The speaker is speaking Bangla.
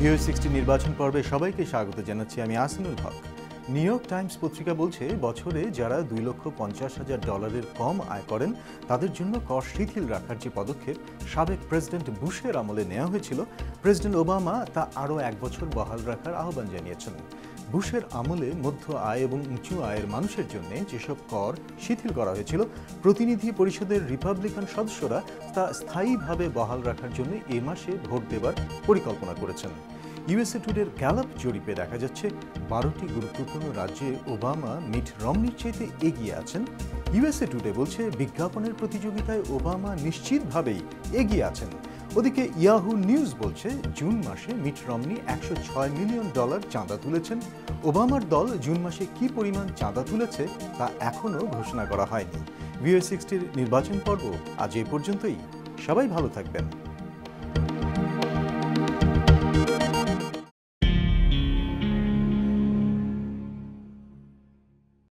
ভিও60 নির্বাচন পর্বে সবাইকে স্বাগত জানাচ্ছি আমি আসিনুল হক। নিউ ইয়র্ক টাইমস পত্রিকা বলছে বছরে যারা $2,50,000 কম আয় করেন তাদের জন্য কর শিথিল রাখার যে পদক্ষেপ সাবেক প্রেসিডেন্ট বুশের আমলে নেওয়া হয়েছিল, প্রেসিডেন্ট ওবামা তা আরও 1 বছর বহাল রাখার আহ্বান জানিয়েছেন। বুশের আমলে মধ্য আয় এবং উঁচু আয়ের মানুষের জন্য যেসব কর শিথিল করা হয়েছিল, প্রতিনিধি পরিষদের রিপাবলিকান সদস্যরা তা স্থায়ীভাবে বহাল রাখার জন্য এ মাসে ভোট দেবার পরিকল্পনা করেছেন। ইউএসএ টুডের গ্যালাপ জরিপে দেখা যাচ্ছে 12টি গুরুত্বপূর্ণ রাজ্যে ওবামা মিট রমনির চাইতে এগিয়ে আছেন। ইউএসএ টুডে বলছে বিজ্ঞাপনের প্রতিযোগিতায় ওবামা নিশ্চিতভাবেই এগিয়ে আছেন। ওদিকে ইয়াহু নিউজ বলছে জুন মাসে মিট রমনি $106 মিলিয়ন চাঁদা তুলেছেন। ওবামার দল জুন মাসে কি পরিমাণ চাঁদা তুলেছে তা এখনও ঘোষণা করা হয়নি। ভিও60 নির্বাচন পর্ব আজ এ পর্যন্তই। সবাই ভালো থাকবেন।